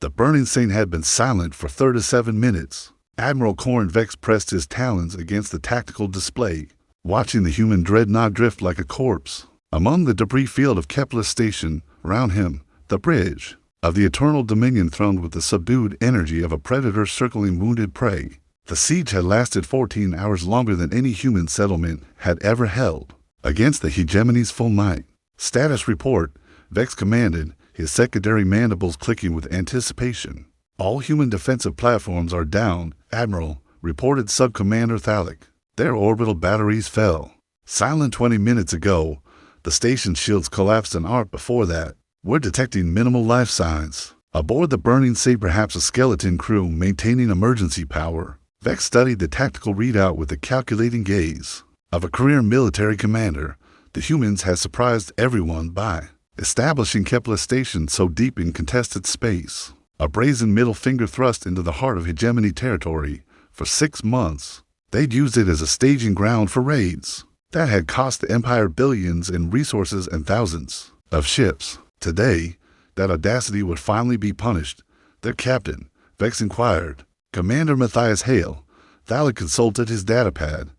The burning saint had been silent for 37 minutes. Admiral Corn Vex pressed his talons against the tactical display, watching the human dreadnought drift like a corpse. Among the debris field of Kepler Station, around him, the bridge of the Eternal Dominion thronged with the subdued energy of a predator circling wounded prey. The siege had lasted 14 hours longer than any human settlement had ever held. Against the hegemony's full might. Status report, Vex commanded, his secondary mandibles clicking with anticipation. All human defensive platforms are down, Admiral, reported Sub-Commander Thalic. Their orbital batteries fell. Silent 20 minutes ago, the station shields collapsed an hour before that. We're detecting minimal life signs. Aboard the burning saint, perhaps a skeleton crew maintaining emergency power. Vex studied the tactical readout with the calculating gaze of a career military commander. The humans had surprised everyone by establishing Kepler Station so deep in contested space. A brazen middle finger thrust into the heart of hegemony territory. For 6 months, they'd used it as a staging ground for raids that had cost the Empire billions in resources and thousands of ships. Today, that audacity would finally be punished. Their captain, Vex inquired. Commander Matthias Hale. Thalic consulted his datapad.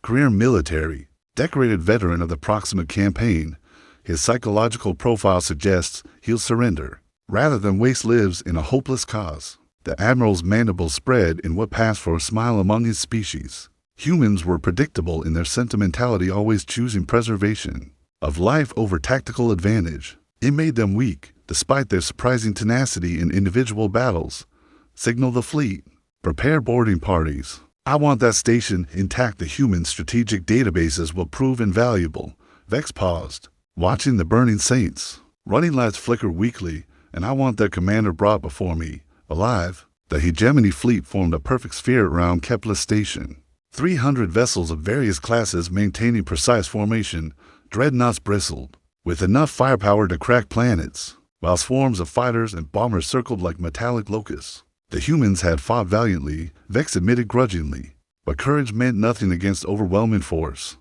Career military, decorated veteran of the Proxima campaign. His psychological profile suggests he'll surrender, rather than waste lives in a hopeless cause. The Admiral's mandibles spread in what passed for a smile among his species. Humans were predictable in their sentimentality, always choosing preservation of life over tactical advantage. It made them weak, despite their surprising tenacity in individual battles. Signal the fleet. Prepare boarding parties. I want that station intact. The human strategic databases will prove invaluable. Vex paused, watching the burning saints. Running lights flicker weakly, and I want their commander brought before me, alive. The hegemony fleet formed a perfect sphere around Kepler Station. 300 vessels of various classes maintaining precise formation. Dreadnoughts bristled with enough firepower to crack planets, while swarms of fighters and bombers circled like metallic locusts. The humans had fought valiantly, Vex admitted grudgingly, but courage meant nothing against overwhelming force.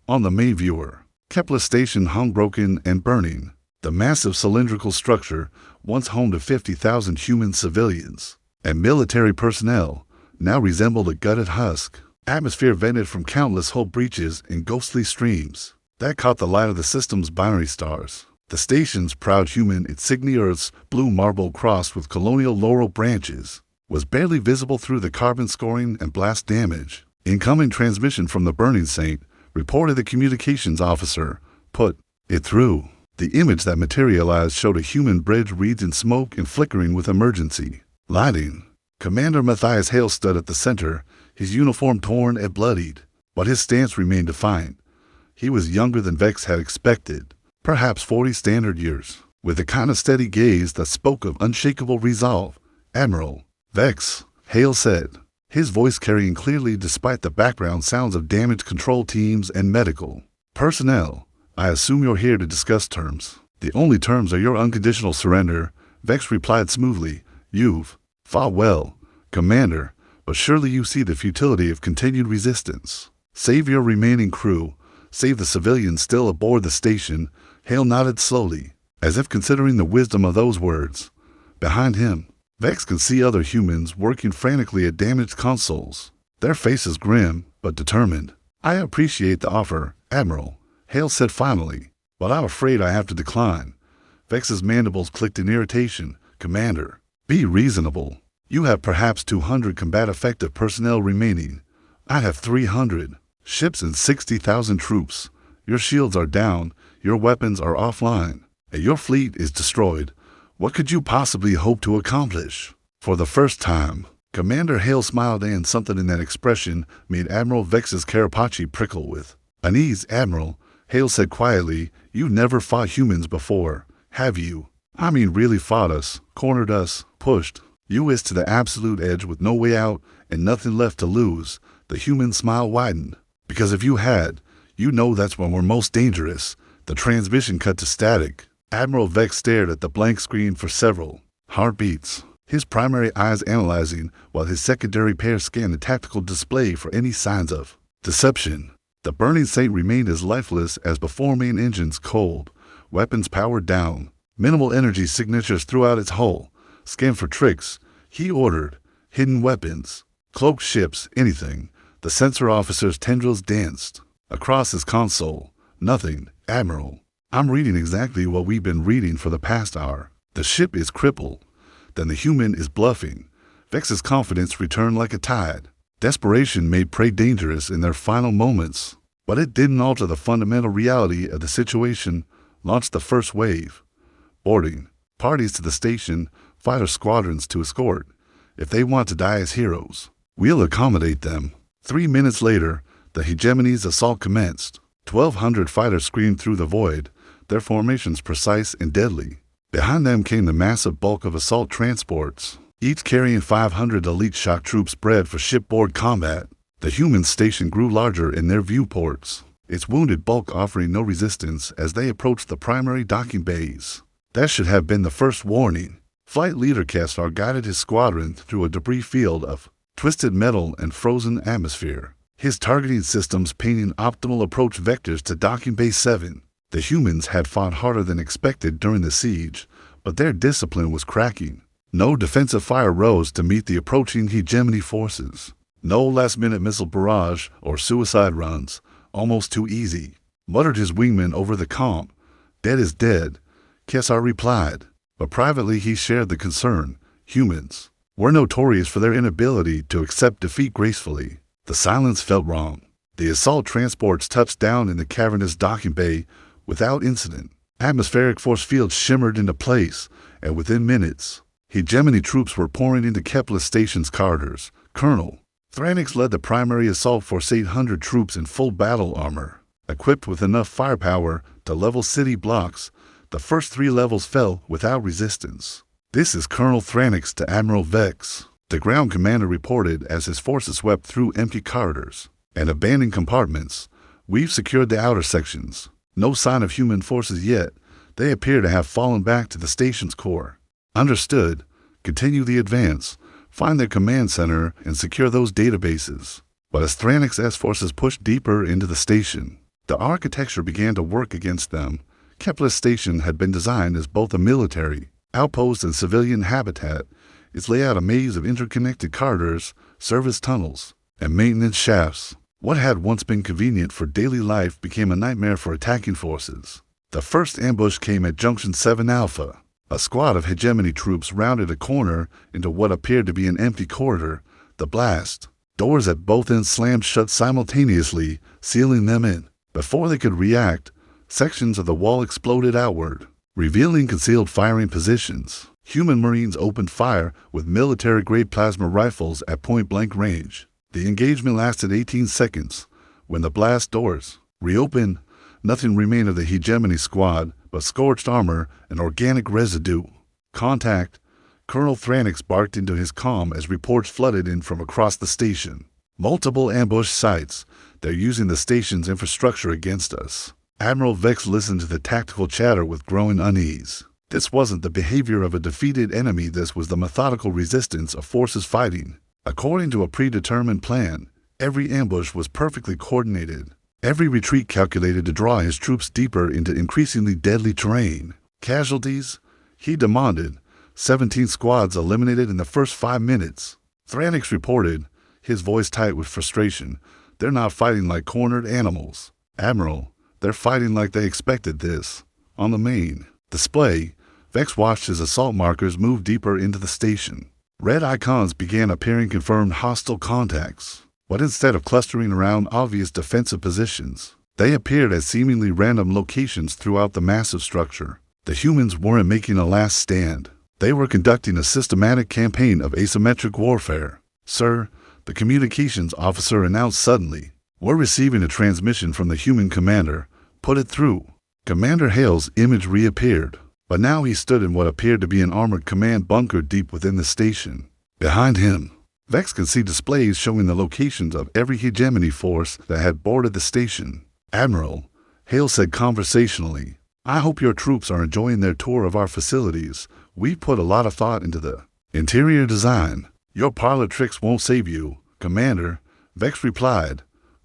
On the main viewer, Kepler Station hung broken and burning. The massive cylindrical structure, once home to 50,000 human civilians and military personnel, now resembled a gutted husk. Atmosphere vented from countless hull breaches in ghostly streams that caught the light of the system's binary stars. The station's proud human insignia, Earth's blue marble crossed with colonial laurel branches, was barely visible through the carbon scoring and blast damage. Incoming transmission from the burning saint, reported the communications officer. Put it through. The image that materialized showed a human bridge wreathed in smoke and flickering with emergency lighting. Commander Matthias Hale stood at the center, his uniform torn and bloodied, but his stance remained defiant. He was younger than Vex had expected. Perhaps 40 standard years, with a kind of steady gaze that spoke of unshakable resolve. Admiral, Vex, Hale said, his voice carrying clearly despite the background sounds of damage control teams and medical personnel. I assume you're here to discuss terms. The only terms are your unconditional surrender, Vex replied smoothly. You've fought well, Commander, but surely you see the futility of continued resistance. Save your remaining crew, save the civilians still aboard the station. Hale nodded slowly, as if considering the wisdom of those words. Behind him, Vex could see other humans working frantically at damaged consoles, their faces grim but determined. I appreciate the offer, Admiral, Hale said finally, but I'm afraid I have to decline. Vex's mandibles clicked in irritation. Commander, be reasonable. You have perhaps 200 combat-effective personnel remaining. I have 300 ships and 60,000 troops. Your shields are down. Your weapons are offline, and your fleet is destroyed. What could you possibly hope to accomplish? For the first time, Commander Hale smiled, and something in that expression made Admiral Vex's carapace prickle with unease. Admiral, Hale said quietly, you never fought humans before, have you? I mean really fought us, cornered us, pushed us to the absolute edge with no way out and nothing left to lose. The human smile widened. Because if you had, you know that's when we're most dangerous. The transmission cut to static. Admiral Vex stared at the blank screen for several heartbeats, his primary eyes analyzing while his secondary pair scanned the tactical display for any signs of deception. The burning saint remained as lifeless as before, main engines cold, weapons powered down, minimal energy signatures throughout its hull. Scan for tricks, he ordered. Hidden weapons, cloaked ships, anything. The sensor officer's tendrils danced. Across his console, nothing. Admiral, I'm reading exactly what we've been reading for the past hour. The ship is crippled. Then the human is bluffing. Vex's confidence returned like a tide. Desperation made prey dangerous in their final moments. But it didn't alter the fundamental reality of the situation. Launched the first wave. Boarding. Parties to the station, fighter squadrons to escort. If they want to die as heroes, we'll accommodate them. 3 minutes later, the hegemony's assault commenced. 1,200 fighters screamed through the void, their formations precise and deadly. Behind them came the massive bulk of assault transports, each carrying 500 elite shock troops bred for shipboard combat. The human station grew larger in their viewports, its wounded bulk offering no resistance as they approached the primary docking bays. That should have been the first warning. Flight Leader Kestar guided his squadron through a debris field of twisted metal and frozen atmosphere, his targeting systems painting optimal approach vectors to Docking Bay 7. The humans had fought harder than expected during the siege, but their discipline was cracking. No defensive fire rose to meet the approaching hegemony forces. No last-minute missile barrage or suicide runs, almost too easy. Muttered his wingman over the comm. Dead is dead, Kesar replied, but privately he shared the concern. Humans were notorious for their inability to accept defeat gracefully. The silence felt wrong. The assault transports touched down in the cavernous docking bay without incident. Atmospheric force fields shimmered into place, and within minutes, hegemony troops were pouring into Kepler Station's corridors. Colonel Thranix led the primary assault force, 800 troops in full battle armor, equipped with enough firepower to level city blocks. The first 3 levels fell without resistance. This is Colonel Thranix to Admiral Vex, the ground commander reported as his forces swept through empty corridors and abandoned compartments. We've secured the outer sections. No sign of human forces yet. They appear to have fallen back to the station's core. Understood. Continue the advance. Find their command center and secure those databases. But as Thranix's forces pushed deeper into the station, the architecture began to work against them. Kepler Station had been designed as both a military outpost and civilian habitat. Its layout a maze of interconnected corridors, service tunnels, and maintenance shafts. What had once been convenient for daily life became a nightmare for attacking forces. The first ambush came at Junction 7 Alpha. A squad of hegemony troops rounded a corner into what appeared to be an empty corridor. The blast. Doors at both ends slammed shut simultaneously, sealing them in. Before they could react, sections of the wall exploded outward, revealing concealed firing positions. Human Marines opened fire with military-grade plasma rifles at point-blank range. The engagement lasted 18 seconds. When the blast doors reopened, nothing remained of the hegemony squad but scorched armor and organic residue. Contact. Colonel Thranix barked into his comm as reports flooded in from across the station. Multiple ambush sites. They're using the station's infrastructure against us. Admiral Vex listened to the tactical chatter with growing unease. This wasn't the behavior of a defeated enemy. This was the methodical resistance of forces fighting. According to a predetermined plan, every ambush was perfectly coordinated. Every retreat calculated to draw his troops deeper into increasingly deadly terrain. Casualties? He demanded. 17 squads eliminated in the first 5 minutes. Thranix reported, his voice tight with frustration. They're not fighting like cornered animals. Admiral, they're fighting like they expected this. On the main display, Vex watched his assault markers move deeper into the station. Red icons began appearing, confirmed hostile contacts. But instead of clustering around obvious defensive positions, they appeared at seemingly random locations throughout the massive structure. The humans weren't making a last stand. They were conducting a systematic campaign of asymmetric warfare. Sir, the communications officer announced suddenly, we're receiving a transmission from the human commander. Put it through. Commander Hale's image reappeared, but now he stood in what appeared to be an armored command bunker deep within the station. Behind him, Vex could see displays showing the locations of every hegemony force that had boarded the station. Admiral, Hale said conversationally, I hope your troops are enjoying their tour of our facilities. We've put a lot of thought into the interior design. Your parlor tricks won't save you, Commander, Vex replied.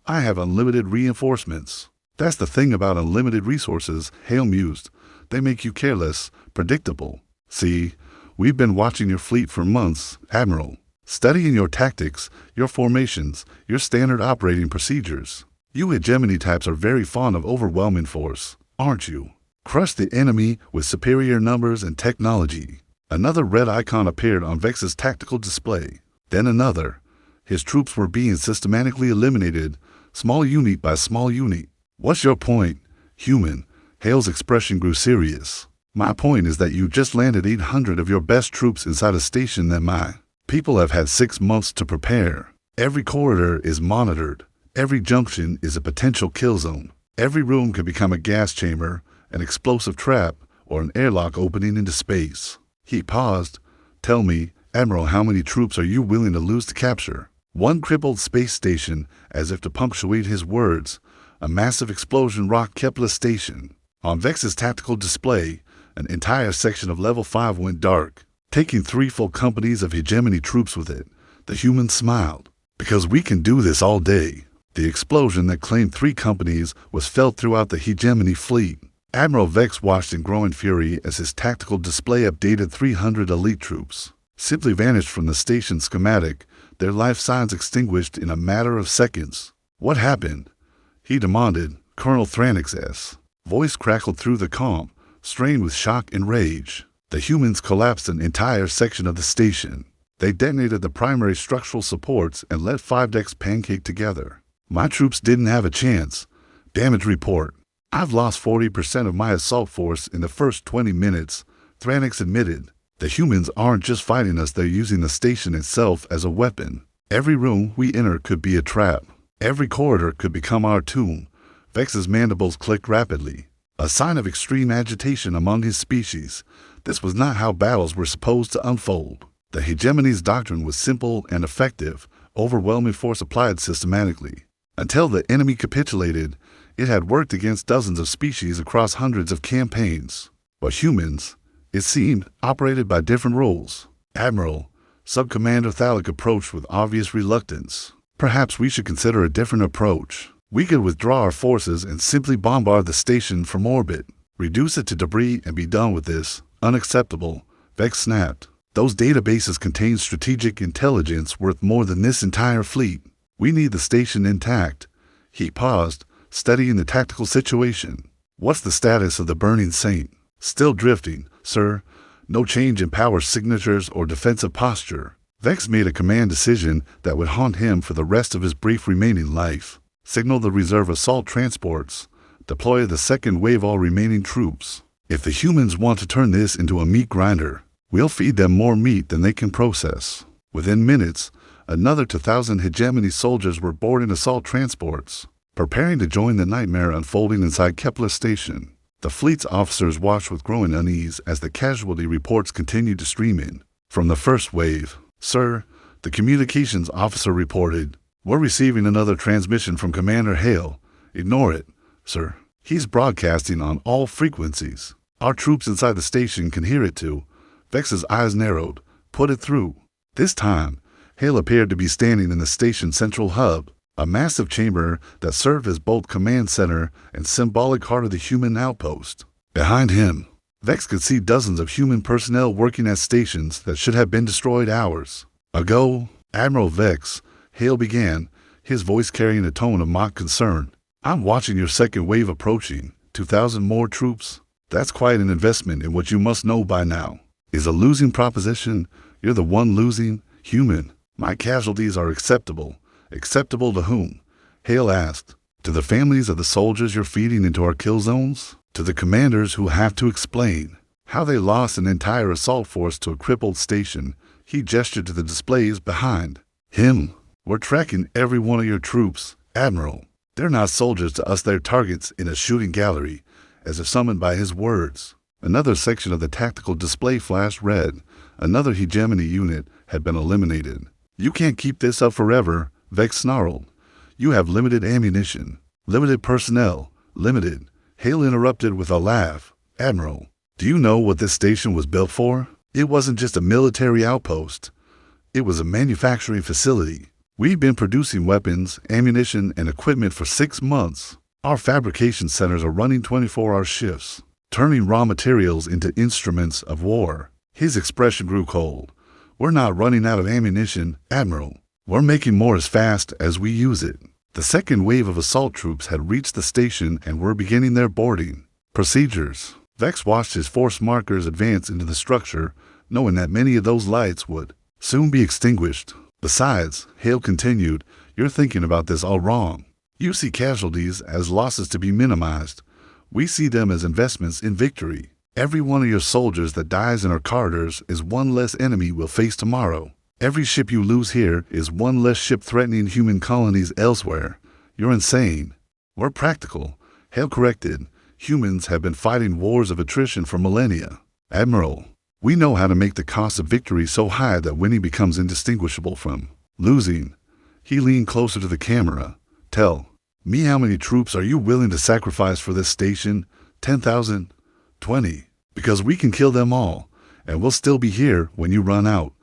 I have unlimited reinforcements. That's the thing about unlimited resources, Hale mused. They make you careless, predictable. See, We've been watching your fleet for months, Admiral, studying your tactics, your formations, your standard operating procedures. You hegemony types are very fond of overwhelming force, aren't you? Crush the enemy with superior numbers and technology. Another red icon appeared on Vex's tactical display. Then another. His troops were being systematically eliminated, small unit by small unit. What's your point, human? Hale's expression grew serious. My point is that you just landed 800 of your best troops inside a station that my people have had 6 months to prepare. Every corridor is monitored. Every junction is a potential kill zone. Every room can become a gas chamber, an explosive trap, or an airlock opening into space. He paused. Tell me, Admiral, how many troops are you willing to lose to capture? One crippled space station, as if to punctuate his words. A massive explosion rocked Kepler Station. On Vex's tactical display, an entire section of Level 5 went dark, taking 3 full companies of hegemony troops with it. The human smiled. Because we can do this all day. The explosion that claimed 3 companies was felt throughout the hegemony fleet. Admiral Vex watched in growing fury as his tactical display updated 300 elite troops. Simply vanished from the station schematic, their life signs extinguished in a matter of seconds. What happened? He demanded. Colonel Thranix's voice crackled through the comm, strained with shock and rage. The humans collapsed an entire section of the station. They detonated the primary structural supports and let 5 decks pancake together. My troops didn't have a chance. Damage report. I've lost 40% of my assault force in the first 20 minutes, Thranix admitted. The humans aren't just fighting us, they're using the station itself as a weapon. Every room we enter could be a trap. Every corridor could become our tomb. Vex's mandibles clicked rapidly, a sign of extreme agitation among his species. This was not how battles were supposed to unfold. The hegemony's doctrine was simple and effective, overwhelming force applied systematically. Until the enemy capitulated, it had worked against dozens of species across hundreds of campaigns. But humans, it seemed, operated by different rules. Admiral, Subcommander Thalic approached with obvious reluctance. Perhaps we should consider a different approach. We could withdraw our forces and simply bombard the station from orbit, reduce it to debris and be done with this. Unacceptable, Vex snapped. Those databases contain strategic intelligence worth more than this entire fleet. We need the station intact. He paused, studying the tactical situation. What's the status of the Burning Saint? Still drifting, sir. No change in power signatures or defensive posture. Vex made a command decision that would haunt him for the rest of his brief remaining life. Signal the reserve assault transports. Deploy the second wave all remaining troops. If the humans want to turn this into a meat grinder, we'll feed them more meat than they can process. Within minutes, another 2,000 hegemony soldiers were boarding assault transports, preparing to join the nightmare unfolding inside Kepler Station. The fleet's officers watched with growing unease as the casualty reports continued to stream in. From the first wave, sir, the communications officer reported, we're receiving another transmission from Commander Hale. Ignore it, sir. He's broadcasting on all frequencies. Our troops inside the station can hear it too. Vex's eyes narrowed. Put it through. This time, Hale appeared to be standing in the station's central hub, a massive chamber that served as both command center and symbolic heart of the human outpost. Behind him, Vex could see dozens of human personnel working at stations that should have been destroyed hours ago. Admiral Vex, Hale began, his voice carrying a tone of mock concern. I'm watching your second wave approaching. 2,000 more troops? That's quite an investment in what you must know by now. Is a losing proposition. You're the one losing, human. My casualties are acceptable. Acceptable to whom? Hale asked. To the families of the soldiers you're feeding into our kill zones? To the commanders who have to explain how they lost an entire assault force to a crippled station. He gestured to the displays behind him. We're tracking every one of your troops, Admiral. They're not soldiers to us, they're targets in a shooting gallery, as if summoned by his words. Another section of the tactical display flashed red. Another hegemony unit had been eliminated. You can't keep this up forever, Vex snarled. You have limited ammunition, limited personnel, limited. Hale interrupted with a laugh. Admiral, do you know what this station was built for? It wasn't just a military outpost. It was a manufacturing facility. We've been producing weapons, ammunition, and equipment for 6 months. Our fabrication centers are running 24-hour shifts, turning raw materials into instruments of war. His expression grew cold. "We're not running out of ammunition, Admiral. We're making more as fast as we use it." The second wave of assault troops had reached the station and were beginning their boarding procedures. Vex watched his force markers advance into the structure, knowing that many of those lights would soon be extinguished. "Besides," Hale continued, "you're thinking about this all wrong. You see casualties as losses to be minimized. We see them as investments in victory. Every one of your soldiers that dies in our corridors is one less enemy we'll face tomorrow. Every ship you lose here is one less ship threatening human colonies elsewhere. You're insane." "We're practical," Hale corrected. "Humans have been fighting wars of attrition for millennia. Admiral, we know how to make the cost of victory so high that winning becomes indistinguishable from losing." He leaned closer to the camera. "Tell me, how many troops are you willing to sacrifice for this station? 10,000? 20? Because we can kill them all, and we'll still be here when you run out."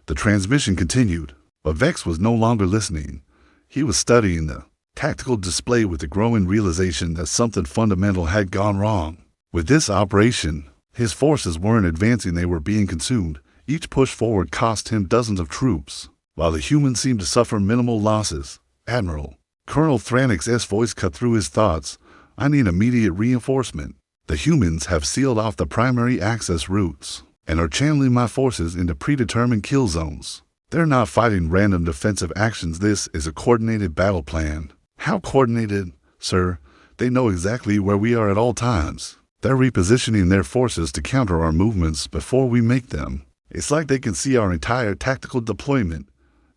The transmission continued, but Vex was no longer listening. He was studying the tactical display with the growing realization that something fundamental had gone wrong. With this operation, his forces weren't advancing, they were being consumed. Each push forward cost him dozens of troops, while the humans seemed to suffer minimal losses. "Admiral," Colonel Thranix's voice cut through his thoughts, "I need immediate reinforcement. The humans have sealed off the primary access routes and are channeling my forces into predetermined kill zones. They're not fighting random defensive actions. This is a coordinated battle plan." "How coordinated, sir?" "They know exactly where we are at all times. They're repositioning their forces to counter our movements before we make them. It's like they can see our entire tactical deployment."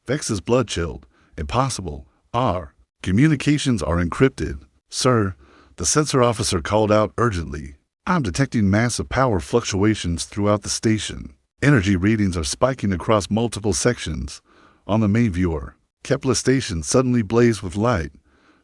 Vex's blood chilled. "Impossible. Our communications are encrypted." "Sir," the sensor officer called out urgently, "I'm detecting massive power fluctuations throughout the station. Energy readings are spiking across multiple sections. On the main viewer, Kepler Station suddenly blazed with light.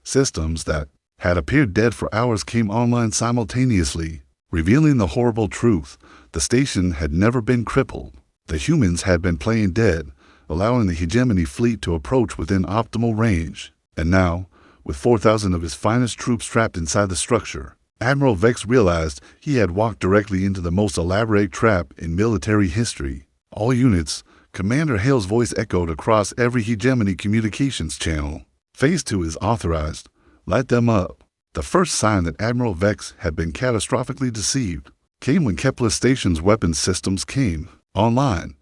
Systems that had appeared dead for hours came online simultaneously, revealing the horrible truth. The station had never been crippled. The humans had been playing dead, allowing the hegemony fleet to approach within optimal range. And now, with 4,000 of his finest troops trapped inside the structure, Admiral Vex realized he had walked directly into the most elaborate trap in military history. "All units," Commander Hale's voice echoed across every hegemony communications channel. "Phase 2 is authorized. Light them up." The first sign that Admiral Vex had been catastrophically deceived came when Kepler Station's weapons systems came online.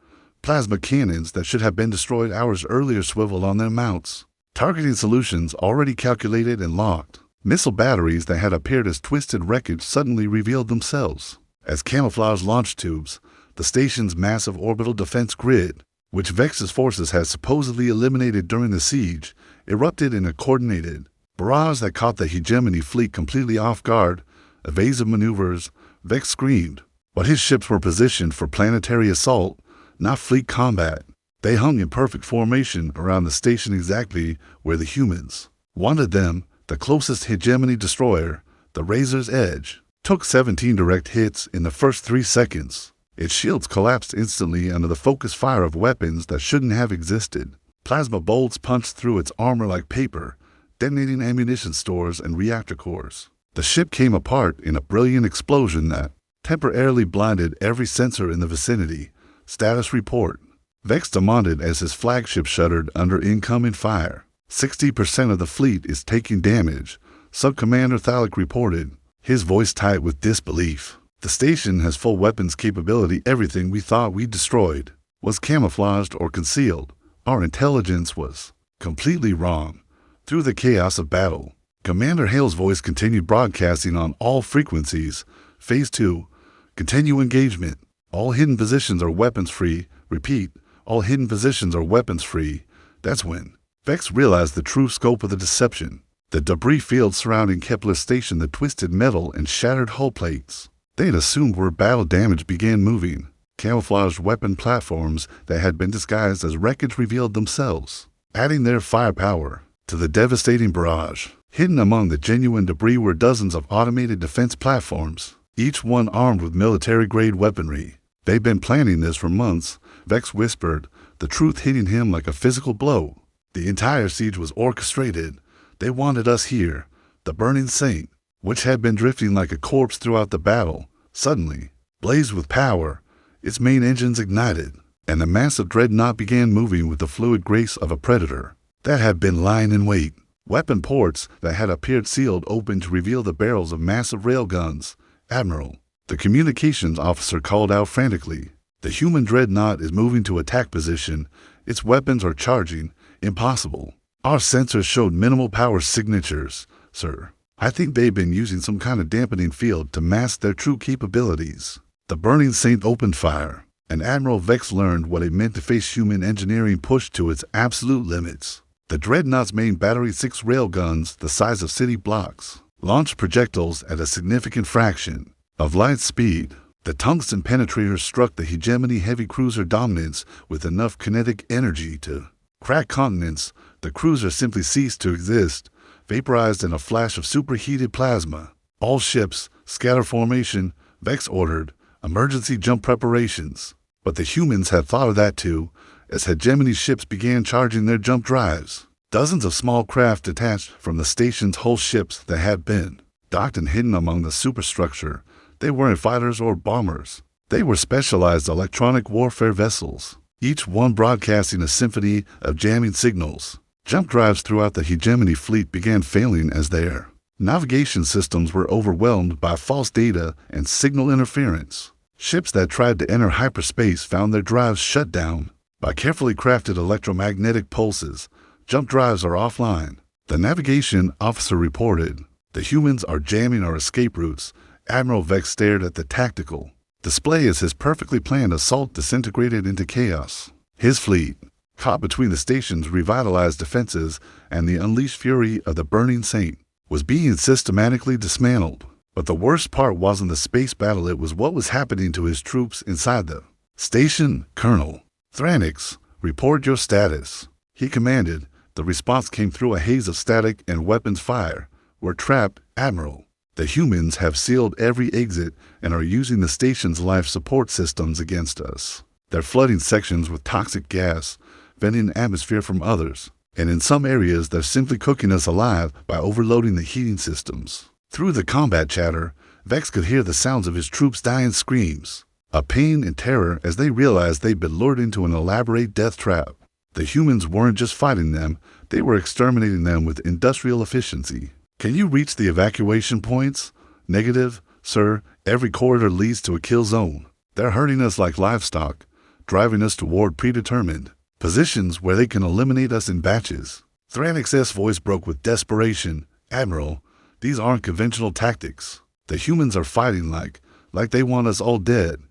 Plasma cannons that should have been destroyed hours earlier swiveled on their mounts. Targeting solutions already calculated and locked. Missile batteries that had appeared as twisted wreckage suddenly revealed themselves as camouflage launch tubes. The station's massive orbital defense grid, which Vex's forces had supposedly eliminated during the siege, erupted in a coordinated barrage that caught the hegemony fleet completely off guard. Evasive maneuvers, Vex screamed, but his ships were positioned for planetary assault, not fleet combat. They hung in perfect formation around the station exactly where the humans wanted them. The closest hegemony destroyer, the Razor's Edge, took 17 direct hits in the first 3 seconds. Its shields collapsed instantly under the focused fire of weapons that shouldn't have existed. Plasma bolts punched through its armor like paper, detonating ammunition stores and reactor cores. The ship came apart in a brilliant explosion that temporarily blinded every sensor in the vicinity. "Status report." Vex demanded as his flagship shuddered under incoming fire. 60% of the fleet is taking damage, Sub-Commander Thalic reported, his voice tight with disbelief. "The station has full weapons capability. Everything we thought we destroyed was camouflaged or concealed. Our intelligence was completely wrong." Through the chaos of battle, Commander Hale's voice continued broadcasting on all frequencies. "Phase 2. Continue engagement. All hidden positions are weapons free. Repeat, all hidden positions are weapons free." That's when Vex realized the true scope of the deception. The debris field surrounding Kepler Station, the twisted metal and shattered hull plates they had assumed were battle damage, began moving. Camouflaged weapon platforms that had been disguised as wreckage revealed themselves, adding their firepower to the devastating barrage. Hidden among the genuine debris were dozens of automated defense platforms, each one armed with military-grade weaponry. "They've been planning this for months," Vex whispered, the truth hitting him like a physical blow. "The entire siege was orchestrated. They wanted us here." The burning saint, which had been drifting like a corpse throughout the battle, suddenly blazed with power. its main engines ignited, and the massive dreadnought began moving with the fluid grace of a predator that had been lying in wait. Weapon ports that had appeared sealed opened to reveal the barrels of massive railguns. "Admiral," the communications officer called out frantically, "the human dreadnought is moving to attack position. Its weapons are charging. Impossible. Our sensors showed minimal power signatures, sir. I think they've been using some kind of dampening field to mask their true capabilities." The Burning Saint opened fire, and Admiral Vex learned what it meant to face human engineering pushed to its absolute limits. The dreadnought's main Battery 6 railguns, the size of city blocks, launched projectiles at a significant fraction of light speed. The tungsten penetrators struck the hegemony heavy cruiser dominance with enough kinetic energy to crack continents. The cruiser simply ceased to exist, vaporized in a flash of superheated plasma. "All ships, scatter formation," Vex ordered. "Emergency jump preparations." But the humans had thought of that too, as hegemony ships began charging their jump drives. Dozens of small craft detached from the station's whole ships that had been docked and hidden among the superstructure. They weren't fighters or bombers. They were specialized electronic warfare vessels, each one broadcasting a symphony of jamming signals. Jump drives throughout the hegemony fleet began failing as their navigation systems were overwhelmed by false data and signal interference. Ships that tried to enter hyperspace found their drives shut down by carefully crafted electromagnetic pulses. "Jump drives are offline," the navigation officer reported. "The humans are jamming our escape routes." Admiral Vex stared at the tactical display as his perfectly planned assault disintegrated into chaos. His fleet, caught between the station's revitalized defenses and the unleashed fury of the Burning Saint, was being systematically dismantled. But the worst part wasn't the space battle, it was what was happening to his troops inside the station. "Colonel Thranix, report your status," he commanded. The response came through a haze of static and weapons fire. "We're trapped, Admiral. The humans have sealed every exit and are using the station's life support systems against us. They're flooding sections with toxic gas, venting atmosphere from others, and in some areas they're simply cooking us alive by overloading the heating systems." Through the combat chatter, Vex could hear the sounds of his troops' dying screams of pain and terror as they realized they'd been lured into an elaborate death trap. The humans weren't just fighting them, they were exterminating them with industrial efficiency. "Can you reach the evacuation points?" "Negative, sir. Every corridor leads to a kill zone. They're herding us like livestock, driving us toward predetermined positions where they can eliminate us in batches." Thranix's voice broke with desperation. "Admiral, these aren't conventional tactics. The humans are fighting like they want us all dead.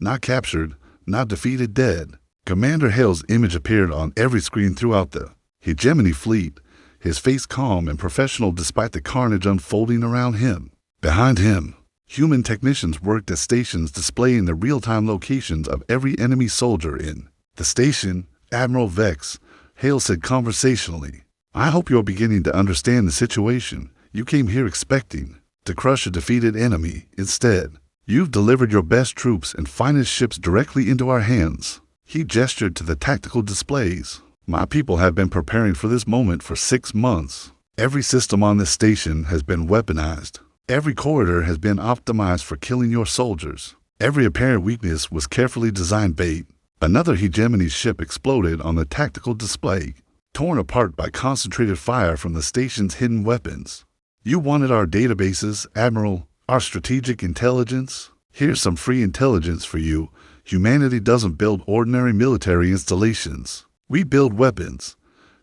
Not captured, not defeated, dead." Commander Hale's image appeared on every screen throughout the hegemony fleet, his face calm and professional despite the carnage unfolding around him. Behind him, human technicians worked at stations displaying the real-time locations of every enemy soldier in the station. "Admiral Vex," Hale said conversationally, "I hope you're beginning to understand the situation. You came here expecting to crush a defeated enemy. Instead, you've delivered your best troops and finest ships directly into our hands." He gestured to the tactical displays. "My people have been preparing for this moment for 6 months. Every system on this station has been weaponized. Every corridor has been optimized for killing your soldiers. Every apparent weakness was carefully designed bait." Another hegemony ship exploded on the tactical display, torn apart by concentrated fire from the station's hidden weapons. "You wanted our databases, Admiral, our strategic intelligence? Here's some free intelligence for you. Humanity doesn't build ordinary military installations. We build weapons.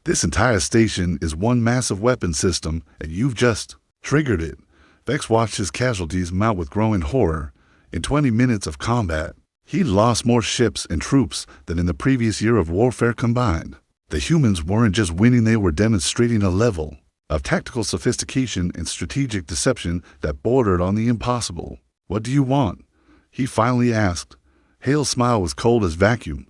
This entire station is one massive weapon system, and you've just triggered it." Vex watched his casualties mount with growing horror. In 20 minutes of combat, he'd lost more ships and troops than in the previous year of warfare combined. The humans weren't just winning, they were demonstrating a level of tactical sophistication and strategic deception that bordered on the impossible. "What do you want?" he finally asked. Hale's smile was cold as vacuum.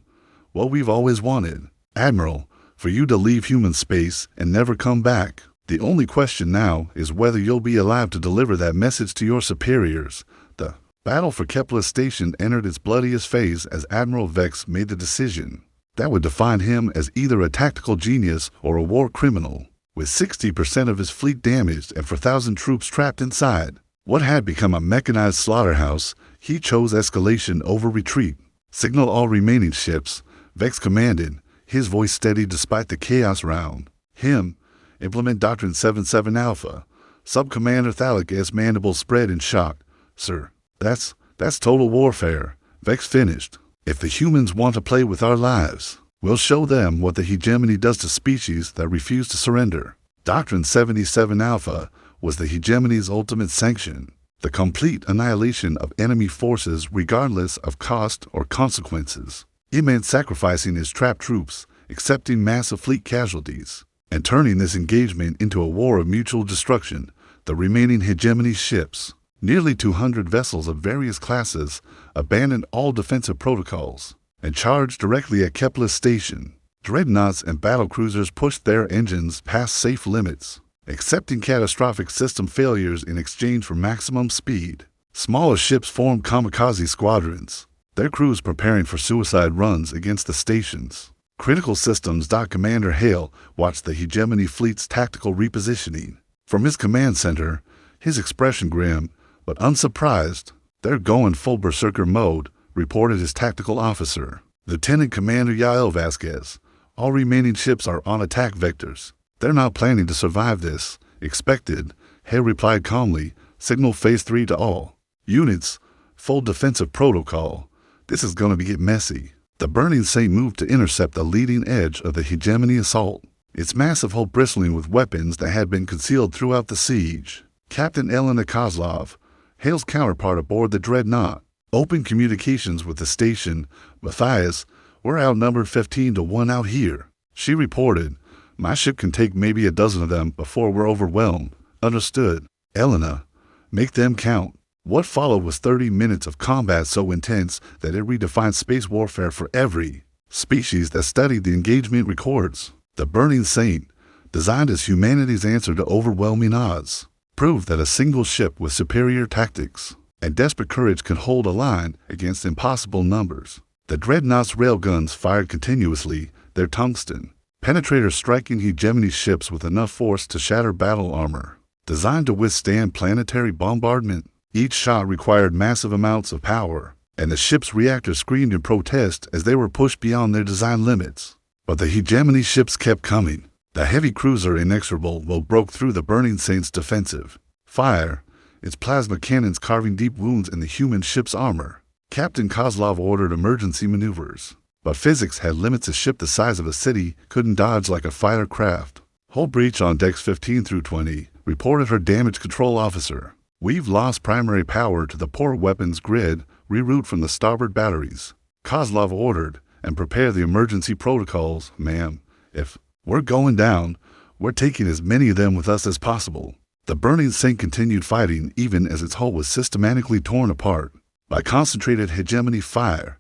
"What we've always wanted, Admiral, for you to leave human space and never come back. The only question now is whether you'll be alive to deliver that message to your superiors." The battle for Kepler Station entered its bloodiest phase as Admiral Vex made the decision that would define him as either a tactical genius or a war criminal. With 60% of his fleet damaged and 4,000 troops trapped inside what had become a mechanized slaughterhouse, he chose escalation over retreat. Signal all remaining ships, Vex commanded, his voice steady despite the chaos round him. Implement Doctrine 77 Alpha. Sub-Commander Thalic as mandibles spread in shock. Sir, that's total warfare. Vex finished. If the humans want to play with our lives, we'll show them what the hegemony does to species that refuse to surrender. Doctrine 77 Alpha was the hegemony's ultimate sanction, the complete annihilation of enemy forces regardless of cost or consequences. It meant sacrificing his trapped troops, accepting massive fleet casualties, and turning this engagement into a war of mutual destruction. The remaining hegemony ships, nearly 200 vessels of various classes, abandoned all defensive protocols and charged directly at Kepler's station. Dreadnoughts and battlecruisers pushed their engines past safe limits, accepting catastrophic system failures in exchange for maximum speed. Smaller ships formed kamikaze squadrons, their crews preparing for suicide runs against the stations. Critical Systems. Commander Hale watched the hegemony fleet's tactical repositioning. From his command center, his expression grim, but unsurprised. They're going full berserker mode, reported his tactical officer, Lieutenant Commander Yael Vasquez. All remaining ships are on attack vectors. They're not planning to survive this. Expected, Hale replied calmly. Signal Phase 3 to all units. Full defensive protocol. This is going to get messy. The Burning Saint moved to intercept the leading edge of the hegemony assault, its massive hull bristling with weapons that had been concealed throughout the siege. Captain Elena Kozlov, Hale's counterpart aboard the Dreadnought, opened communications with the station. Matthias, we're outnumbered 15-1 out here. She reported, my ship can take maybe a dozen of them before we're overwhelmed. Understood. Elena, make them count. What followed was 30 minutes of combat so intense that it redefined space warfare for every species that studied the engagement records. The Burning Saint, designed as humanity's answer to overwhelming odds, proved that a single ship with superior tactics and desperate courage could hold a line against impossible numbers. The Dreadnought's railguns fired continuously, their tungsten penetrators striking hegemony ships with enough force to shatter battle armor. Designed to withstand planetary bombardment, each shot required massive amounts of power, and the ship's reactors screamed in protest as they were pushed beyond their design limits. But the hegemony ships kept coming. The heavy cruiser Inexorable broke through the Burning Saint's defensive fire, its plasma cannons carving deep wounds in the human ship's armor. Captain Kozlov ordered emergency maneuvers, but physics had limits. A ship the size of a city couldn't dodge like a fighter craft. Hull breach on decks 15 through 20, reported her damage control officer. We've lost primary power to the port weapons grid. Reroute from the starboard batteries. Kozlov ordered, and prepare the emergency protocols, ma'am. If we're going down, we're taking as many of them with us as possible. The Burning Saint continued fighting even as its hull was systematically torn apart by concentrated hegemony fire.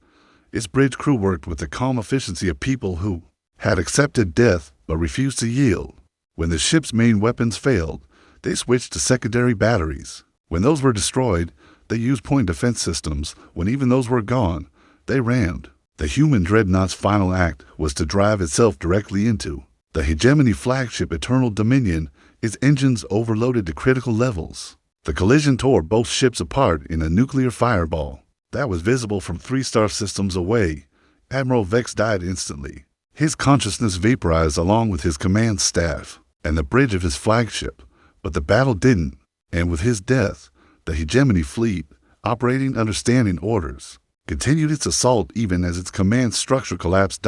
Its bridge crew worked with the calm efficiency of people who had accepted death but refused to yield. When the ship's main weapons failed, they switched to secondary batteries. When those were destroyed, they used point defense systems. When even those were gone, they rammed. The human Dreadnought's final act was to drive itself directly into the hegemony flagship Eternal Dominion, its engines overloaded to critical levels. The collision tore both ships apart in a nuclear fireball that was visible from 3-star systems away. Admiral Vex died instantly. His consciousness vaporized along with his command staff and the bridge of his flagship, but the battle didn't. And with his death, the hegemony fleet, operating under standing orders, continued its assault even as its command structure collapsed.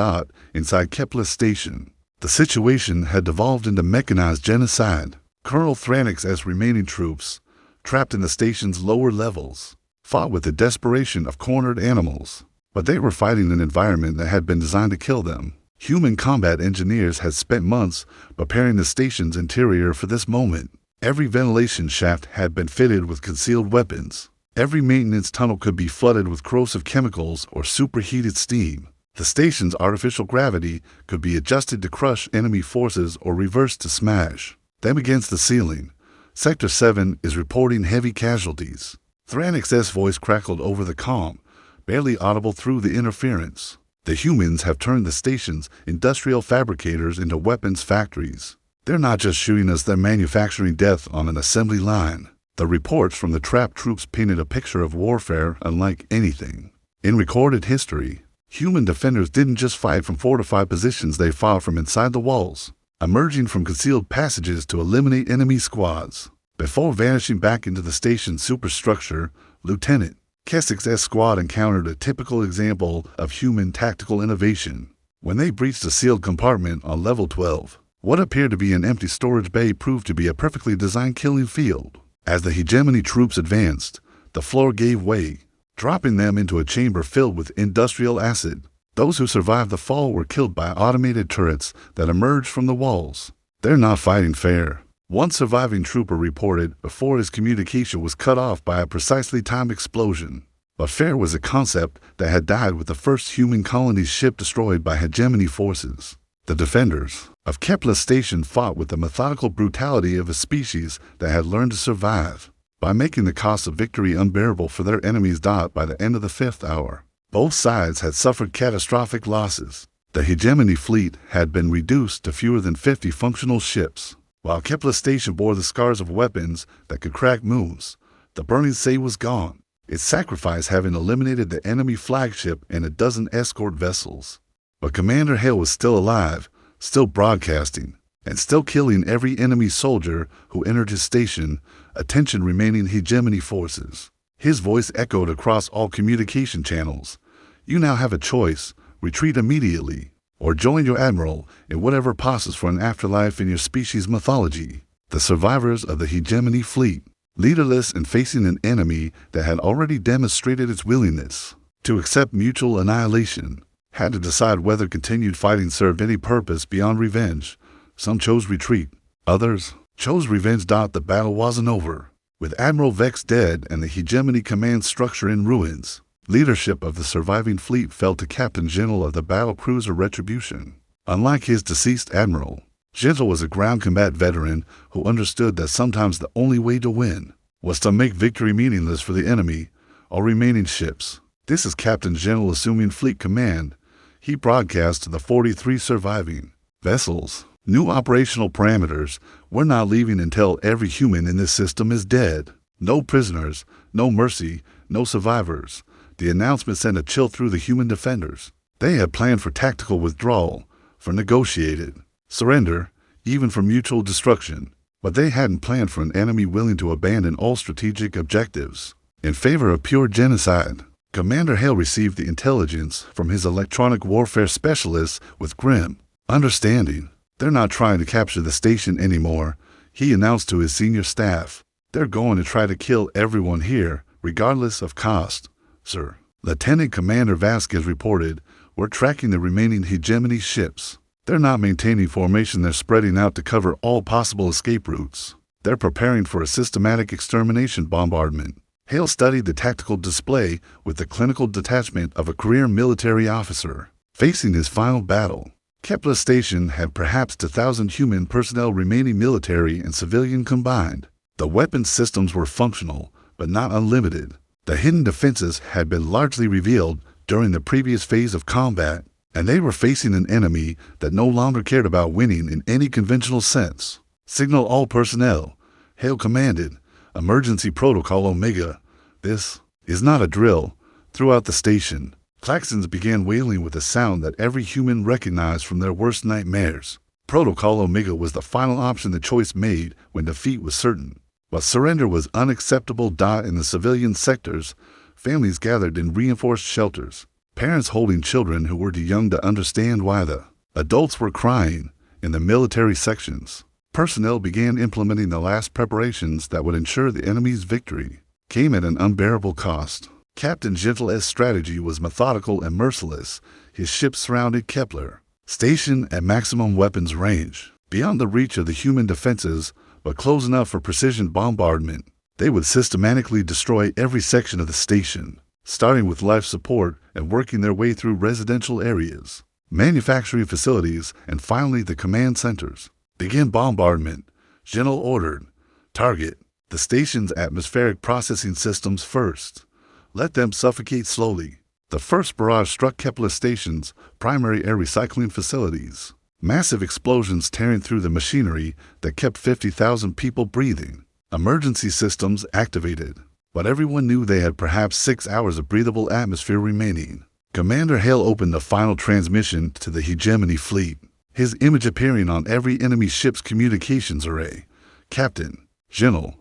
Inside Kepler's station, the situation had devolved into mechanized genocide. Colonel Thranix remaining troops, trapped in the station's lower levels, fought with the desperation of cornered animals, but they were fighting an environment that had been designed to kill them. Human combat engineers had spent months preparing the station's interior for this moment. Every ventilation shaft had been fitted with concealed weapons. Every maintenance tunnel could be flooded with corrosive chemicals or superheated steam. The station's artificial gravity could be adjusted to crush enemy forces or reversed to smash them against the ceiling. Sector 7 is reporting heavy casualties. Thranix's voice crackled over the comm, barely audible through the interference. The humans have turned the station's industrial fabricators into weapons factories. They're not just shooting us, they're manufacturing death on an assembly line. The reports from the trapped troops painted a picture of warfare unlike anything In recorded history, human defenders didn't just fight from fortified positions, they fought from inside the walls, emerging from concealed passages to eliminate enemy squads. Before vanishing back into the station's superstructure, Lieutenant Keswick's squad encountered a typical example of human tactical innovation. When they breached a sealed compartment on level 12, what appeared to be an empty storage bay proved to be a perfectly designed killing field. As the hegemony troops advanced, the floor gave way, dropping them into a chamber filled with industrial acid. Those who survived the fall were killed by automated turrets that emerged from the walls. "They're not fighting fair," one surviving trooper reported before his communication was cut off by a precisely timed explosion. But fair was a concept that had died with the first human colony's ship destroyed by hegemony forces. The defenders of Kepler Station fought with the methodical brutality of a species that had learned to survive, by making the cost of victory unbearable for their enemies. By the end of the 5th hour, both sides had suffered catastrophic losses. The hegemony fleet had been reduced to fewer than 50 functional ships, while Kepler Station bore the scars of weapons that could crack moons. The burning sea was gone, its sacrifice having eliminated the enemy flagship and a dozen escort vessels. But Commander Hale was still alive, still broadcasting, and still killing every enemy soldier who entered his station. Attention remaining hegemony forces. His voice echoed across all communication channels. You now have a choice: retreat immediately, or join your admiral in whatever passes for an afterlife in your species' mythology. The survivors of the hegemony fleet, leaderless and facing an enemy that had already demonstrated its willingness to accept mutual annihilation, had to decide whether continued fighting served any purpose beyond revenge. Some chose retreat, others chose revenge. The battle wasn't over. With Admiral Vex dead and the hegemony command structure in ruins, leadership of the surviving fleet fell to Captain Gentle of the battle cruiser Retribution. Unlike his deceased admiral, Gentle was a ground combat veteran who understood that sometimes the only way to win was to make victory meaningless for the enemy or remaining ships. This is Captain Gentle assuming fleet command. He broadcast to the 43 surviving vessels. New operational parameters: we're not leaving until every human in this system is dead. No prisoners, no mercy, no survivors. The announcement sent a chill through the human defenders. They had planned for tactical withdrawal, for negotiated surrender, even for mutual destruction. But they hadn't planned for an enemy willing to abandon all strategic objectives in favor of pure genocide. Commander Hale received the intelligence from his electronic warfare specialists with grim understanding. They're not trying to capture the station anymore, he announced to his senior staff. They're going to try to kill everyone here, regardless of cost, sir. Lieutenant Commander Vasquez reported, we're tracking the remaining hegemony ships. They're not maintaining formation, they're spreading out to cover all possible escape routes. They're preparing for a systematic extermination bombardment. Hale studied the tactical display with the clinical detachment of a career military officer. Facing his final battle, Kepler Station had perhaps 2,000 human personnel remaining, military and civilian combined. The weapons systems were functional, but not unlimited. The hidden defenses had been largely revealed during the previous phase of combat, and they were facing an enemy that no longer cared about winning in any conventional sense. Signal all personnel, Hale commanded. Emergency Protocol Omega. This is not a drill. Throughout the station, klaxons began wailing with a sound that every human recognized from their worst nightmares. Protocol Omega was the final option, the choice made when defeat was certain. But surrender was unacceptable. In the civilian sectors, families gathered in reinforced shelters, parents holding children who were too young to understand why. The adults were crying. In the military sections, personnel began implementing the last preparations that would ensure the enemy's victory came at an unbearable cost. Captain Gentle's strategy was methodical and merciless. His ships surrounded Kepler Station at maximum weapons range, beyond the reach of the human defenses, but close enough for precision bombardment. They would systematically destroy every section of the station, starting with life support and working their way through residential areas, manufacturing facilities, and finally the command centers. Begin bombardment, Gentle ordered. Target the station's atmospheric processing systems first. Let them suffocate slowly. The first barrage struck Kepler Station's primary air recycling facilities. Massive explosions tearing through the machinery that kept 50,000 people breathing. Emergency systems activated. but everyone knew they had perhaps 6 hours of breathable atmosphere remaining. Commander Hale opened the final transmission to the hegemony fleet, his image appearing on every enemy ship's communications array. "Captain, General,"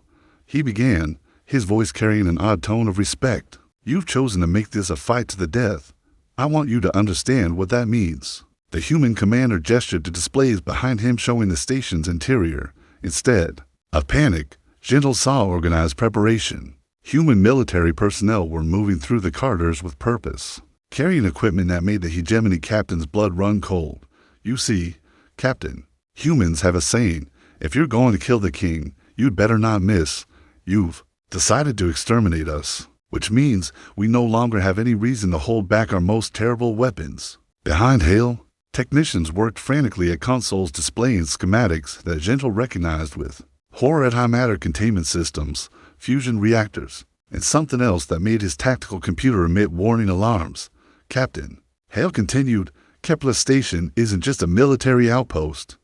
he began, his voice carrying an odd tone of respect. "You've chosen to make this a fight to the death. I want you to understand what that means." The human commander gestured to displays behind him showing the station's interior. Instead of panic, General saw organized preparation. Human military personnel were moving through the corridors with purpose, carrying equipment that made the hegemony captain's blood run cold. "You see, Captain, humans have a saying, if you're going to kill the king, you'd better not miss. You've decided to exterminate us, which means we no longer have any reason to hold back our most terrible weapons." Behind Hale, technicians worked frantically at consoles displaying schematics that Gentle recognized with horror at high matter containment systems, fusion reactors, and something else that made his tactical computer emit warning alarms. "Captain," Hale continued, "Kepler Station isn't just a military outpost.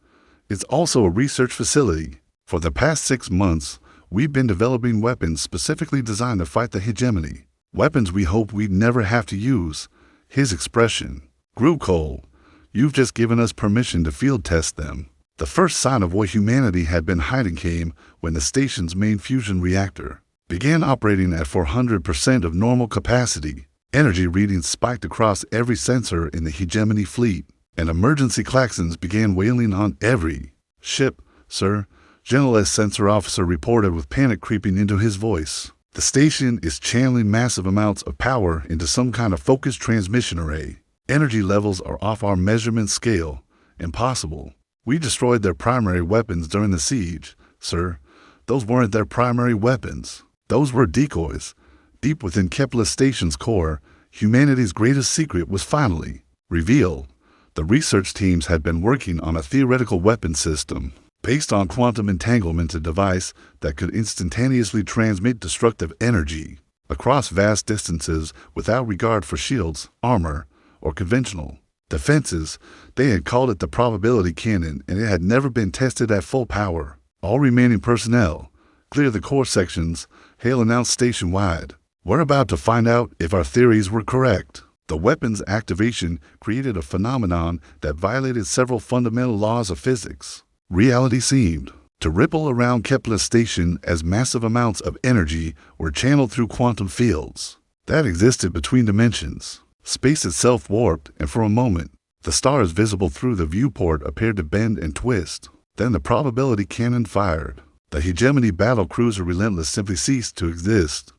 It's also a research facility. For the past 6 months, we've been developing weapons specifically designed to fight the hegemony. Weapons we hope we'd never have to use." His expression grew cold. "You've just given us permission to field test them." The first sign of what humanity had been hiding came when the station's main fusion reactor began operating at 400% of normal capacity. Energy readings spiked across every sensor in the hegemony fleet, and emergency klaxons began wailing on every ship. "Sir," General S. Sensor Officer reported with panic creeping into his voice, "the station is channeling massive amounts of power into some kind of focused transmission array. Energy levels are off our measurement scale. Impossible. We destroyed their primary weapons during the siege. Sir, those weren't their primary weapons. Those were decoys. Deep within Kepler Station's core, humanity's greatest secret was finally revealed. The research teams had been working on a theoretical weapon system based on quantum entanglement, a device that could instantaneously transmit destructive energy across vast distances without regard for shields, armor, or conventional defenses. They had called it the probability cannon, and it had never been tested at full power. "All remaining personnel, clear the core sections," Hale announced station-wide. "We're about to find out if our theories were correct." The weapon's activation created a phenomenon that violated several fundamental laws of physics. Reality seemed to ripple around Kepler Station as massive amounts of energy were channeled through quantum fields that existed between dimensions. Space itself warped, and for a moment, the stars visible through the viewport appeared to bend and twist. Then the probability cannon fired. The hegemony battle cruiser Relentless simply ceased to exist.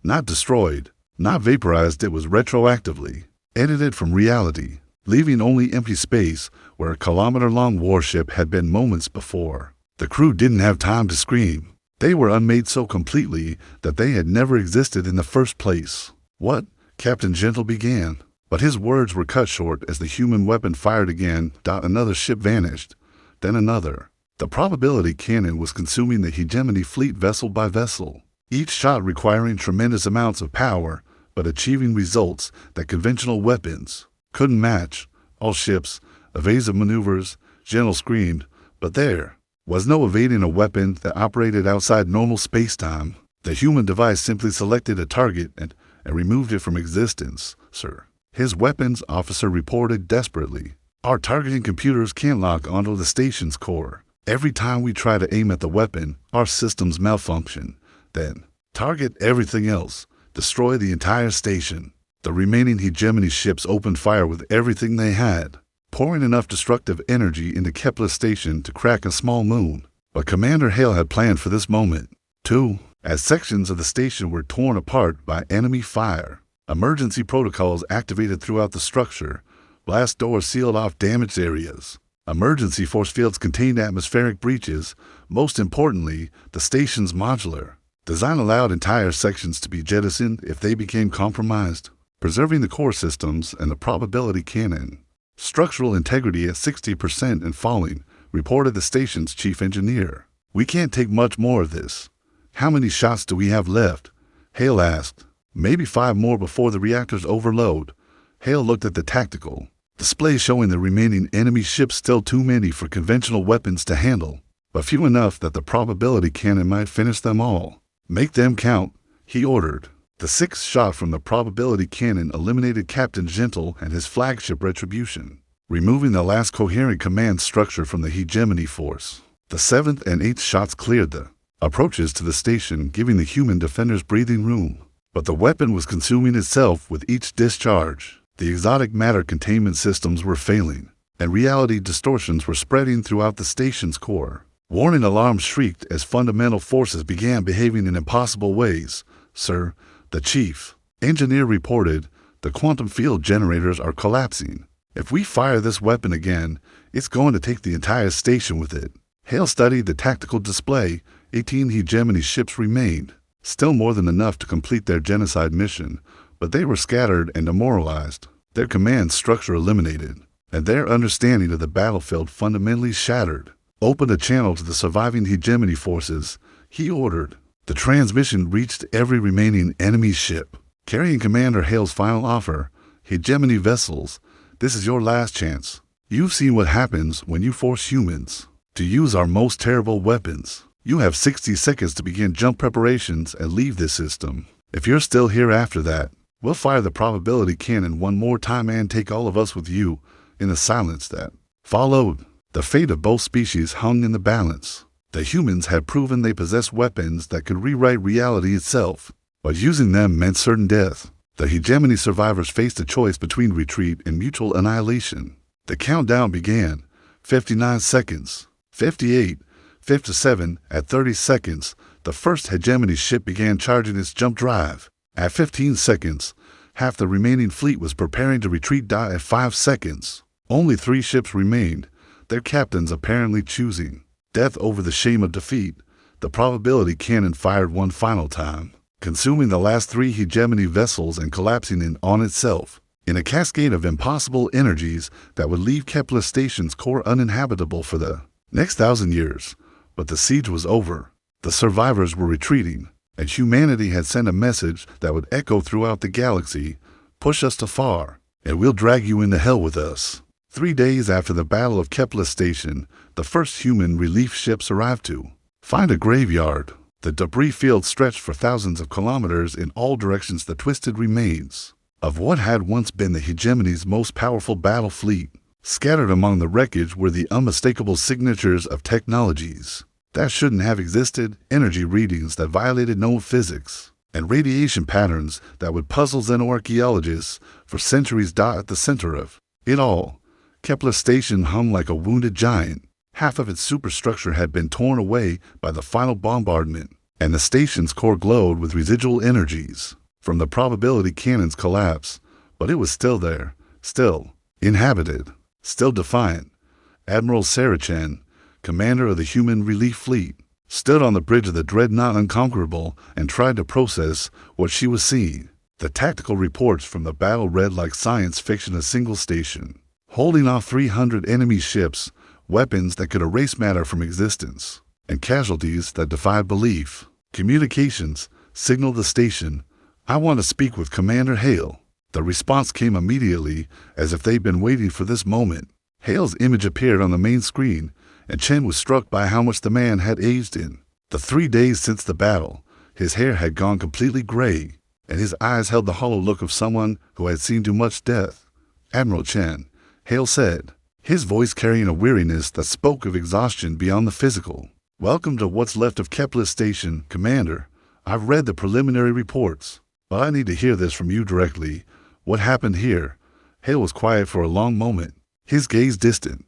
Not destroyed, not vaporized, it was retroactively edited from reality, leaving only empty space where a kilometer-long warship had been moments before. The crew didn't have time to scream. They were unmade so completely that they had never existed in the first place. "What?" Captain Gentle began, but his words were cut short as the human weapon fired again. Another ship vanished, then another. The probability cannon was consuming the hegemony fleet vessel by vessel, each shot requiring tremendous amounts of power, but achieving results that conventional weapons couldn't match. "All ships, evasive maneuvers," Gentle screamed, but there was no evading a weapon that operated outside normal space-time. The human device simply selected a target and removed it from existence. "Sir," his weapons officer reported desperately, "our targeting computers can't lock onto the station's core. Every time we try to aim at the weapon, our systems malfunction. Then target everything else, destroy the entire station." The remaining hegemony ships opened fire with everything they had, pouring enough destructive energy into Kepler Station to crack a small moon. But Commander Hale had planned for this moment, too. As sections of the station were torn apart by enemy fire, emergency protocols activated throughout the structure, blast doors sealed off damaged areas, emergency force fields contained atmospheric breaches. Most importantly, the station's modular design allowed entire sections to be jettisoned if they became compromised, preserving the core systems and the probability cannon. "Structural integrity at 60% and falling," reported the station's chief engineer. "We can't take much more of this." "How many shots do we have left?" Hale asked. "Maybe 5 more before the reactors overload." Hale looked at the tactical display showing the remaining enemy ships, still too many for conventional weapons to handle, but few enough that the probability cannon might finish them all. "Make them count," he ordered. The sixth shot from the probability cannon eliminated Captain Gentle and his flagship Retribution, removing the last coherent command structure from the hegemony force. The seventh and eighth shots cleared the approaches to the station, giving the human defenders breathing room. But the weapon was consuming itself with each discharge. The exotic matter containment systems were failing, and reality distortions were spreading throughout the station's core. Warning alarms shrieked as fundamental forces began behaving in impossible ways. "Sir," the chief engineer reported, "the quantum field generators are collapsing. If we fire this weapon again, it's going to take the entire station with it." Hale studied the tactical display. 18 hegemony ships remained, still more than enough to complete their genocide mission, but they were scattered and demoralized, their command structure eliminated, and their understanding of the battlefield fundamentally shattered. "Open a channel to the surviving hegemony forces," he ordered. The transmission reached every remaining enemy ship, carrying Commander Hale's final offer. "Hegemony vessels, this is your last chance. You've seen what happens when you force humans to use our most terrible weapons. You have 60 seconds to begin jump preparations and leave this system. If you're still here after that, we'll fire the probability cannon one more time and take all of us with you." In the silence that followed, the fate of both species hung in the balance. The humans had proven they possessed weapons that could rewrite reality itself, but using them meant certain death. The hegemony survivors faced a choice between retreat and mutual annihilation. The countdown began. 59 seconds. 58. 57. At 30 seconds, the first hegemony ship began charging its jump drive. At 15 seconds, half the remaining fleet was preparing to retreat. At 5 seconds, only 3 ships remained, their captains apparently choosing death over the shame of defeat. The probability cannon fired one final time, consuming the last 3 hegemony vessels and collapsing in on itself, in a cascade of impossible energies that would leave Kepler Station's core uninhabitable for the next 1,000 years. But the siege was over. The survivors were retreating, and humanity had sent a message that would echo throughout the galaxy: "Push us too far, and we'll drag you into hell with us." 3 days after the Battle of Kepler Station, the first human relief ships arrived to find a graveyard. The debris field stretched for thousands of kilometers in all directions, the twisted remains of what had once been the hegemony's most powerful battle fleet. Scattered among the wreckage were the unmistakable signatures of technologies that shouldn't have existed, energy readings that violated known physics, and radiation patterns that would puzzle xenoarchaeologists for centuries. At the center of it all, Kepler Station hung like a wounded giant. Half of its superstructure had been torn away by the final bombardment, and the station's core glowed with residual energies from the probability cannon's collapse. But it was still there, still inhabited, still defiant. Admiral Saracen, commander of the Human Relief Fleet, stood on the bridge of the dreadnought Unconquerable and tried to process what she was seeing. The tactical reports from the battle read like science fiction. A single station, holding off 300 enemy ships, weapons that could erase matter from existence, and casualties that defied belief. Communications signaled the station, "I want to speak with Commander Hale." The response came immediately, as if they'd been waiting for this moment. Hale's image appeared on the main screen, and Chen was struck by how much the man had aged in the 3 days since the battle. His hair had gone completely gray, and his eyes held the hollow look of someone who had seen too much death. "Admiral Chen," Hale said, his voice carrying a weariness that spoke of exhaustion beyond the physical. "Welcome to what's left of Kepler Station, Commander. I've read the preliminary reports, but I need to hear this from you directly. What happened here?" Hale was quiet for a long moment, his gaze distant.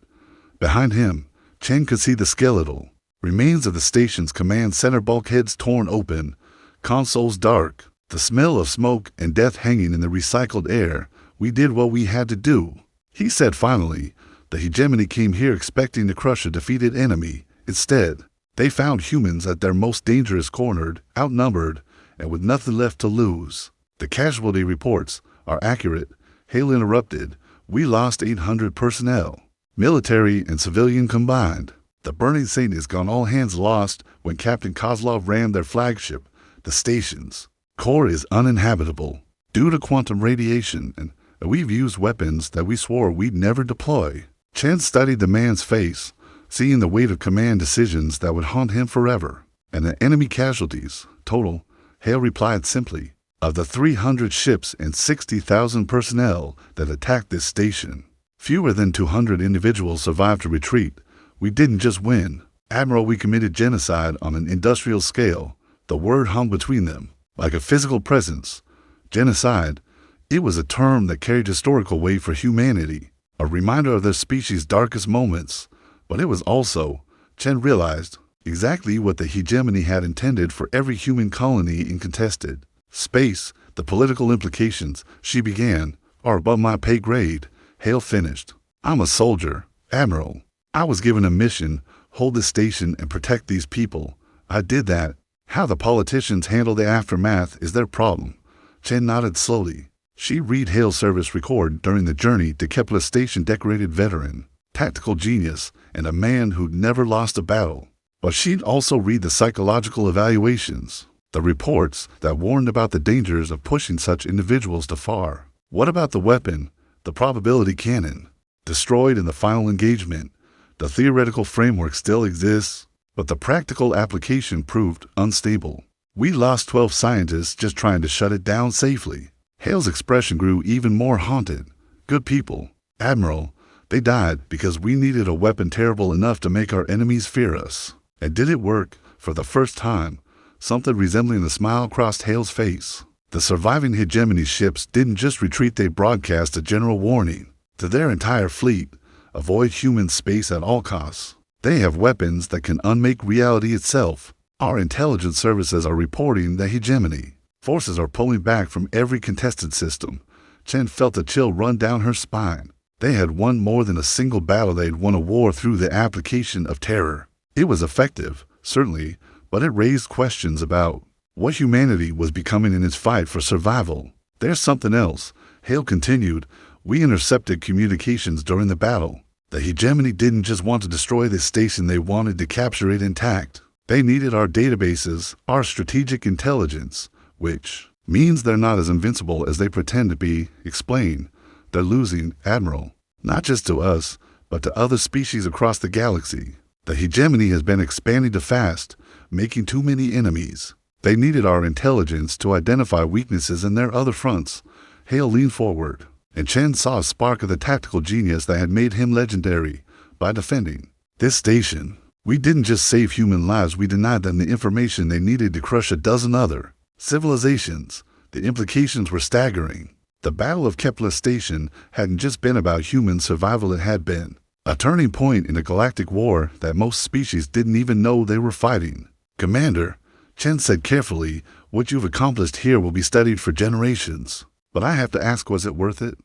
Behind him, Chen could see the skeletal remains of the station's command center, bulkheads torn open, consoles dark, the smell of smoke and death hanging in the recycled air. "We did what we had to do," he said finally. "The hegemony came here expecting to crush a defeated enemy. Instead, they found humans at their most dangerous, cornered, outnumbered, and with nothing left to lose." "The casualty reports are accurate," Hale interrupted. "We lost 800 personnel, military and civilian combined. The Burning Saint is gone, all hands lost when Captain Kozlov rammed their flagship. The station's core is uninhabitable due to quantum radiation, and we've used weapons that we swore we'd never deploy." Chen studied the man's face, seeing the weight of command decisions that would haunt him forever. "And the enemy casualties, total," Hale replied simply, "Of the 300 ships and 60,000 personnel that attacked this station, fewer than 200 individuals survived to retreat. We didn't just win, Admiral, we committed genocide on an industrial scale." The word hung between them, like a physical presence. Genocide, it was a term that carried historical weight for humanity, a reminder of their species' darkest moments. But it was also, Chen realized, exactly what the hegemony had intended for every human colony in contested space. The political implications, she began, are above my pay grade. Hale finished. "I'm a soldier, Admiral. I was given a mission, hold this station and protect these people. I did that. How the politicians handle the aftermath is their problem." Chen nodded slowly. She'd read Hale's service record during the journey to Kepler Station. Decorated veteran, tactical genius, and a man who'd never lost a battle. But she'd also read the psychological evaluations, the reports that warned about the dangers of pushing such individuals too far. What about the weapon, the probability cannon? Destroyed in the final engagement. The theoretical framework still exists, but the practical application proved unstable. We lost 12 scientists just trying to shut it down safely. Hale's expression grew even more haunted. "Good people, Admiral, they died because we needed a weapon terrible enough to make our enemies fear us. And did it work?" For the first time, something resembling a smile crossed Hale's face. The surviving hegemony ships didn't just retreat, they broadcast a general warning to their entire fleet: avoid human space at all costs. They have weapons that can unmake reality itself. Our intelligence services are reporting that hegemony forces are pulling back from every contested system. Chen felt a chill run down her spine. They had won more than a single battle. They'd won a war through the application of terror. It was effective, certainly, but it raised questions about what humanity was becoming in its fight for survival. "There's something else," Hale continued. "We intercepted communications during the battle. The hegemony didn't just want to destroy this station, they wanted to capture it intact. They needed our databases, our strategic intelligence, which means they're not as invincible as they pretend to be." Explain. "They're losing, Admiral. Not just to us, but to other species across the galaxy. The hegemony has been expanding too fast, making too many enemies. They needed our intelligence to identify weaknesses in their other fronts." Hale leaned forward, and Chen saw a spark of the tactical genius that had made him legendary. "By defending this station, we didn't just save human lives, we denied them the information they needed to crush a dozen other civilizations." The implications were staggering. The Battle of Kepler Station hadn't just been about human survival, it had been a turning point in a galactic war that most species didn't even know they were fighting. "Commander," Chen said carefully, "what you've accomplished here will be studied for generations. But I have to ask, was it worth it?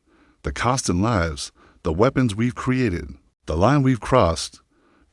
The cost in lives, the weapons we've created, the line we've crossed."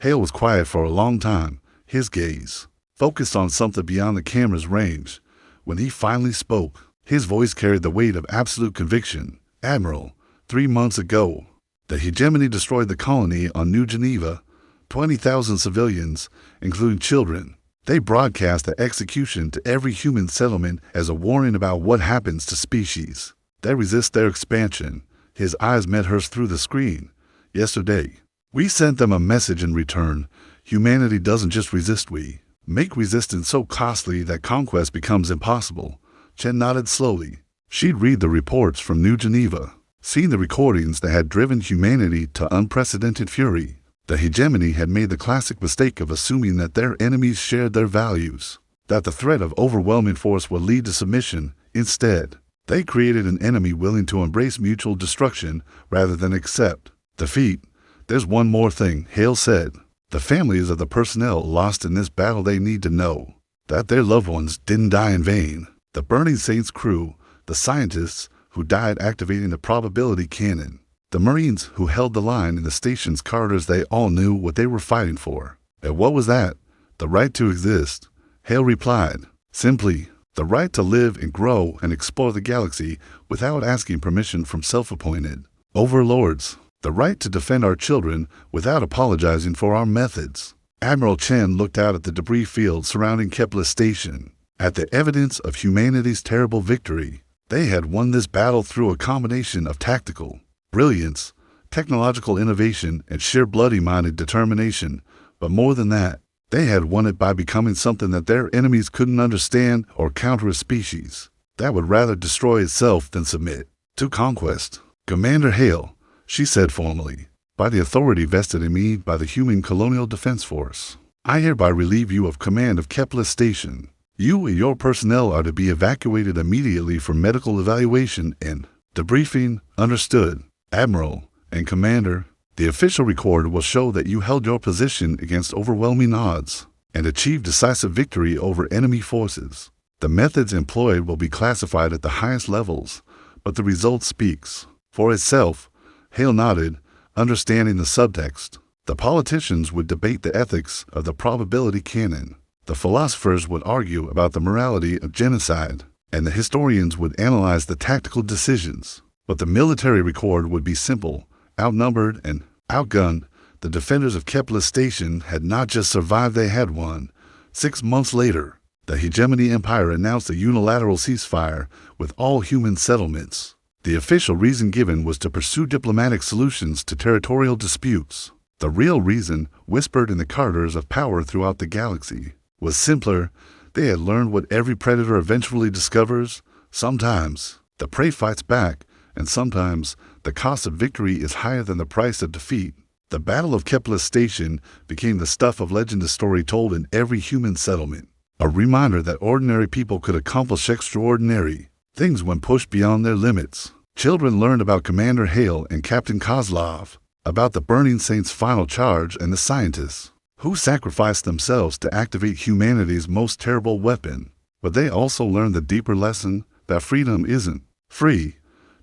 Hale was quiet for a long time, his gaze focused on something beyond the camera's range. When he finally spoke, his voice carried the weight of absolute conviction. "Admiral, 3 months ago, the hegemony destroyed the colony on New Geneva, 20,000 civilians, including children. They broadcast the execution to every human settlement as a warning about what happens to species that resist their expansion." His eyes met hers through the screen. "Yesterday, we sent them a message in return. Humanity doesn't just resist, we make resistance so costly that conquest becomes impossible." Chen nodded slowly. She'd read the reports from New Geneva, seen the recordings that had driven humanity to unprecedented fury. The hegemony had made the classic mistake of assuming that their enemies shared their values, that the threat of overwhelming force would lead to submission. Instead, they created an enemy willing to embrace mutual destruction rather than accept defeat. "There's one more thing," Hale said. "The families of the personnel lost in this battle, they need to know that their loved ones didn't die in vain. The Burning Saints crew, the scientists who died activating the probability cannon, the Marines who held the line in the station's corridors, they all knew what they were fighting for." "And what was that?" "The right to exist," Hale replied. "Simply, the right to live and grow and explore the galaxy without asking permission from self-appointed overlords. The right to defend our children without apologizing for our methods." Admiral Chen looked out at the debris field surrounding Kepler Station, at the evidence of humanity's terrible victory. They had won this battle through a combination of tactical brilliance, technological innovation, and sheer bloody-minded determination. But more than that, They had won it by becoming something that their enemies couldn't understand or counter a species that would rather destroy itself than submit to conquest. "Commander Hale," she said formally, "by the authority vested in me by the Human Colonial Defense Force, I hereby relieve you of command of Kepler Station. You and your personnel are to be evacuated immediately for medical evaluation and debriefing." "Understood, Admiral and Commander. The official record will show that you held your position against overwhelming odds and achieved decisive victory over enemy forces. The methods employed will be classified at the highest levels, but the result speaks for itself." Hale nodded, understanding the subtext. The politicians would debate the ethics of the probability canon. The philosophers would argue about the morality of genocide, and the historians would analyze the tactical decisions. But the military record would be simple. Outnumbered and outgunned, the defenders of Kepler Station had not just survived, they had won. 6 months later, the hegemony empire announced a unilateral ceasefire with all human settlements. The official reason given was to pursue diplomatic solutions to territorial disputes. The real reason, whispered in the corridors of power throughout the galaxy, was simpler. They had learned what every predator eventually discovers. Sometimes the prey fights back, and sometimes the cost of victory is higher than the price of defeat. The Battle of Kepler Station became the stuff of legend, a story told in every human settlement, a reminder that ordinary people could accomplish extraordinary things when pushed beyond their limits. Children learned about Commander Hale and Captain Kozlov, about the Burning Saint's final charge and the scientists who sacrificed themselves to activate humanity's most terrible weapon. But they also learned the deeper lesson that freedom isn't free,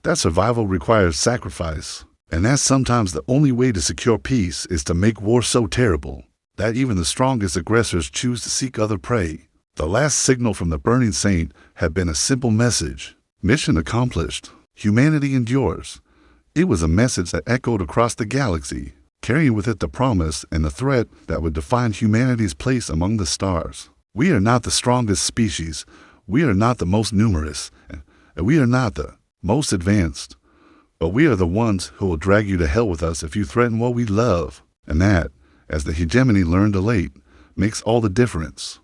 that survival requires sacrifice, and that sometimes the only way to secure peace is to make war so terrible that even the strongest aggressors choose to seek other prey. The last signal from the Burning Saint had been a simple message: mission accomplished. Humanity endures. It was a message that echoed across the galaxy, carrying with it the promise and the threat that would define humanity's place among the stars. We are not the strongest species, we are not the most numerous, and we are not the most advanced, but we are the ones who will drag you to hell with us if you threaten what we love. And that, as the hegemony learned late, makes all the difference.